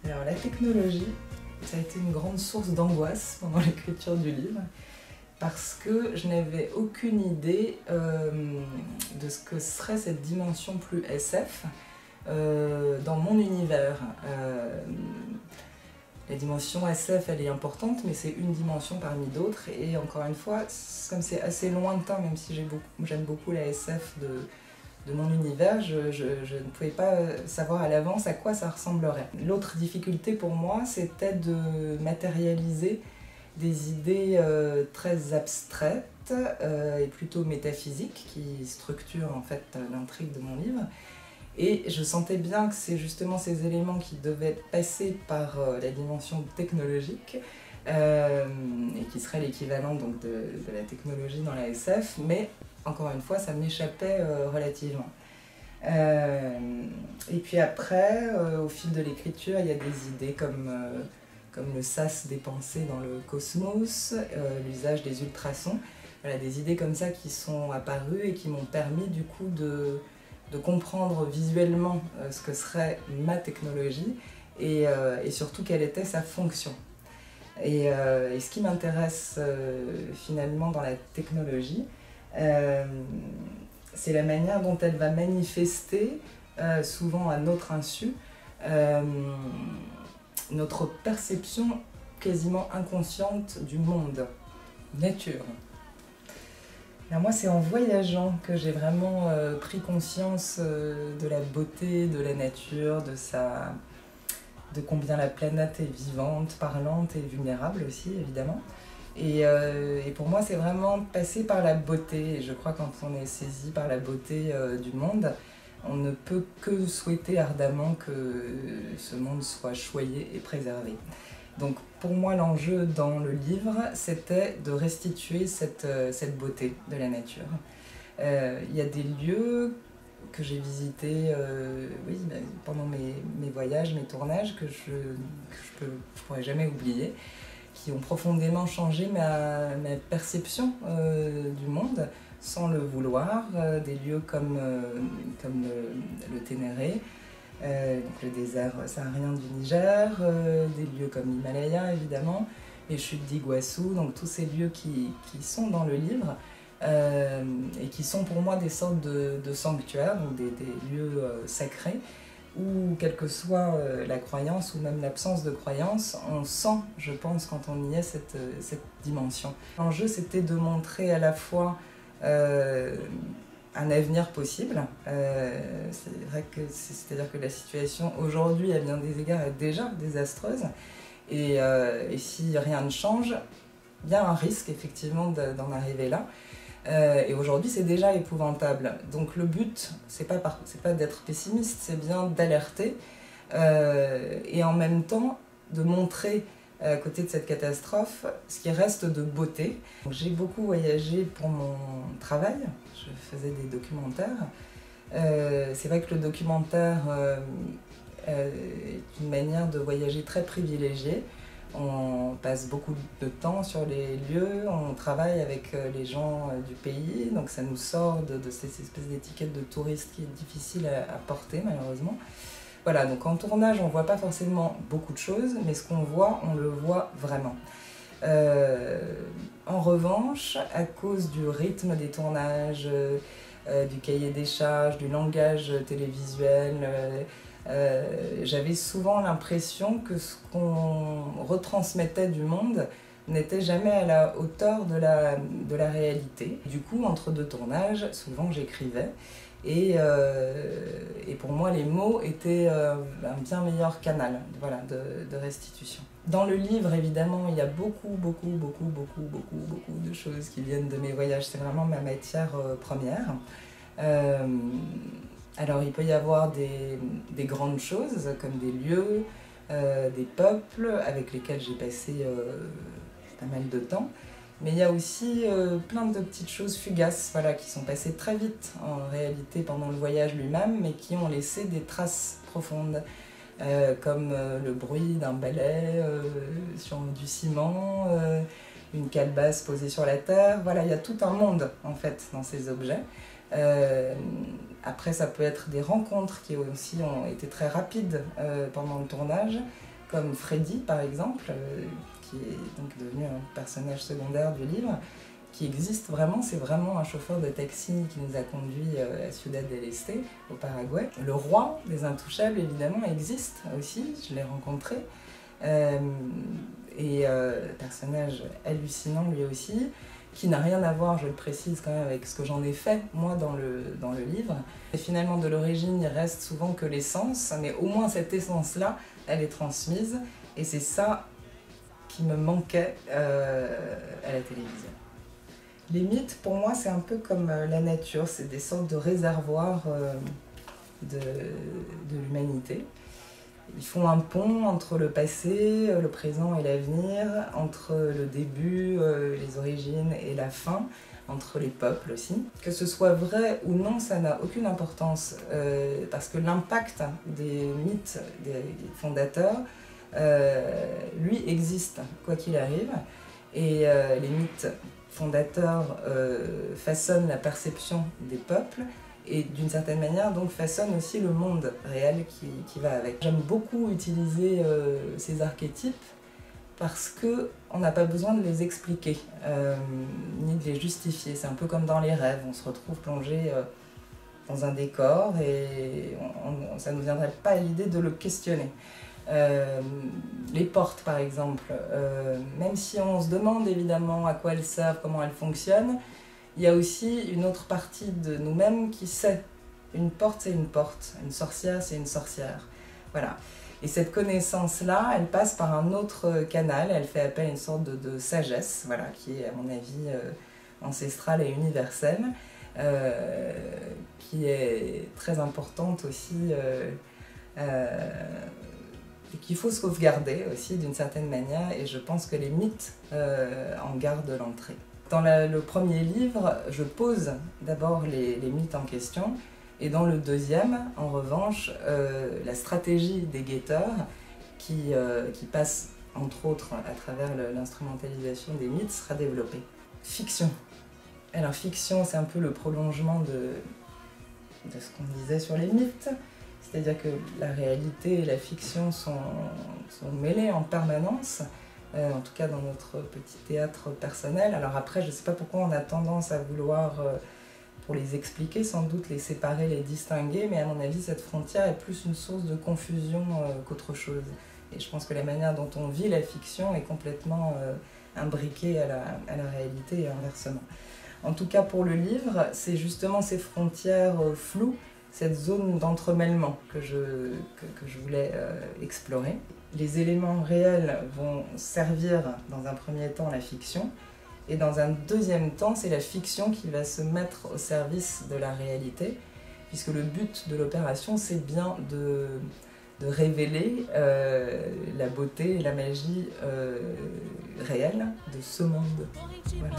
Alors la technologie, ça a été une grande source d'angoisse pendant l'écriture du livre parce que je n'avais aucune idée de ce que serait cette dimension plus SF dans mon univers. La dimension SF, elle est importante, mais c'est une dimension parmi d'autres. Et encore une fois, comme c'est assez lointain, même si j'aime beaucoup la SF de mon univers, je ne pouvais pas savoir à l'avance à quoi ça ressemblerait. L'autre difficulté pour moi, c'était de matérialiser des idées très abstraites et plutôt métaphysiques qui structurent en fait l'intrigue de mon livre. Et je sentais bien que c'est justement ces éléments qui devaient passer par la dimension technologique et qui serait l'équivalent donc de la technologie dans la SF, mais encore une fois, ça m'échappait relativement. Et puis après, au fil de l'écriture, il y a des idées comme le sas des pensées dans le cosmos, l'usage des ultrasons. Voilà, des idées comme ça qui sont apparues et qui m'ont permis du coup de comprendre visuellement ce que serait ma technologie et surtout quelle était sa fonction. Et ce qui m'intéresse finalement dans la technologie, c'est la manière dont elle va manifester, souvent à notre insu, notre perception quasiment inconsciente du monde, nature. Alors moi, c'est en voyageant que j'ai vraiment pris conscience de la beauté de la nature, de combien la planète est vivante, parlante et vulnérable aussi, évidemment. Et pour moi, c'est vraiment passer par la beauté. Et je crois que quand on est saisi par la beauté du monde, on ne peut que souhaiter ardemment que ce monde soit choyé et préservé. Donc pour moi, l'enjeu dans le livre, c'était de restituer cette beauté de la nature. Il y a des lieux que j'ai visités pendant mes voyages, mes tournages, que je pourrais jamais oublier, qui ont profondément changé ma perception du monde, sans le vouloir. Des lieux comme le Ténéré, donc le désert saharien du Niger, des lieux comme l'Himalaya évidemment, les chutes d'Iguassou, donc tous ces lieux qui sont dans le livre et qui sont pour moi des sortes de sanctuaires, donc des lieux sacrés, où quelle que soit la croyance ou même l'absence de croyance, on sent, je pense, quand on y est, cette dimension. L'enjeu, c'était de montrer à la fois un avenir possible. C'est vrai que c'est-à-dire que la situation aujourd'hui, à bien des égards, est déjà désastreuse. Et si rien ne change, il y a un risque effectivement d'en arriver là. Et aujourd'hui, c'est déjà épouvantable. Donc le but, c'est pas d'être pessimiste, c'est bien d'alerter et en même temps de montrer à côté de cette catastrophe ce qui reste de beauté. J'ai beaucoup voyagé pour mon travail, je faisais des documentaires. C'est vrai que le documentaire est une manière de voyager très privilégiée. On passe beaucoup de temps sur les lieux, on travaille avec les gens du pays, donc ça nous sort de cette espèce d'étiquette de touriste qui est difficile à porter malheureusement. Voilà, donc en tournage on ne voit pas forcément beaucoup de choses, mais ce qu'on voit, on le voit vraiment. En revanche, à cause du rythme des tournages, du cahier des charges, du langage télévisuel, j'avais souvent l'impression que ce qu'on retransmettait du monde n'était jamais à la hauteur de la réalité. Du coup, entre deux tournages, souvent j'écrivais et pour moi les mots étaient un bien meilleur canal, voilà, de restitution. Dans le livre, évidemment, il y a beaucoup de choses qui viennent de mes voyages. C'est vraiment ma matière première. Alors il peut y avoir des grandes choses comme des lieux, des peuples avec lesquels j'ai passé pas mal de temps, mais il y a aussi plein de petites choses fugaces, voilà, qui sont passées très vite en réalité pendant le voyage lui-même, mais qui ont laissé des traces profondes, comme le bruit d'un balai sur du ciment, une calebasse posée sur la terre. Voilà, il y a tout un monde en fait dans ces objets. Après, ça peut être des rencontres qui aussi ont été très rapides pendant le tournage, comme Freddy par exemple, qui est donc devenu un personnage secondaire du livre, qui existe vraiment, c'est vraiment un chauffeur de taxi qui nous a conduits à Ciudad del Este, au Paraguay. Le roi des Intouchables, évidemment, existe aussi, je l'ai rencontré. Personnage hallucinant lui aussi, qui n'a rien à voir, je le précise quand même, avec ce que j'en ai fait, moi, dans le livre. Et finalement, de l'origine, il reste souvent que l'essence, mais au moins cette essence-là, elle est transmise, et c'est ça qui me manquait à la télévision. Les mythes, pour moi, c'est un peu comme la nature, c'est des sortes de réservoirs de l'humanité. Ils font un pont entre le passé, le présent et l'avenir, entre le début, les origines et la fin, entre les peuples aussi. Que ce soit vrai ou non, ça n'a aucune importance, parce que l'impact des mythes des fondateurs, lui, existe, quoi qu'il arrive. Et les mythes fondateurs façonnent la perception des peuples et d'une certaine manière donc façonnent aussi le monde réel qui va avec. J'aime beaucoup utiliser ces archétypes parce qu'on n'a pas besoin de les expliquer ni de les justifier. C'est un peu comme dans les rêves, on se retrouve plongé dans un décor et ça ne nous viendrait pas à l'idée de le questionner. Les portes par exemple, même si on se demande évidemment à quoi elles servent, comment elles fonctionnent, il y a aussi une autre partie de nous-mêmes qui sait. Une porte c'est une porte, une sorcière c'est une sorcière. Voilà. Et cette connaissance-là, elle passe par un autre canal, elle fait appel à une sorte de sagesse, voilà, qui est à mon avis ancestrale et universelle, qui est très importante aussi et qu'il faut sauvegarder aussi d'une certaine manière, et je pense que les mythes en gardent l'entrée. Dans le premier livre, je pose d'abord les mythes en question, et dans le deuxième, en revanche, la stratégie des guetteurs qui passe entre autres à travers l'instrumentalisation des mythes sera développée. Fiction. Alors fiction, c'est un peu le prolongement de ce qu'on disait sur les mythes. C'est-à-dire que la réalité et la fiction sont mêlées en permanence, en tout cas dans notre petit théâtre personnel. Alors après, je ne sais pas pourquoi on a tendance à vouloir, pour les expliquer, sans doute les séparer, les distinguer, mais à mon avis, cette frontière est plus une source de confusion qu'autre chose. Et je pense que la manière dont on vit la fiction est complètement imbriquée à la réalité et inversement. En tout cas, pour le livre, c'est justement ces frontières floues, cette zone d'entremêlement que je voulais explorer. Les éléments réels vont servir dans un premier temps la fiction, et dans un deuxième temps, c'est la fiction qui va se mettre au service de la réalité, puisque le but de l'opération, c'est bien de révéler la beauté et la magie réelle de ce monde. Voilà.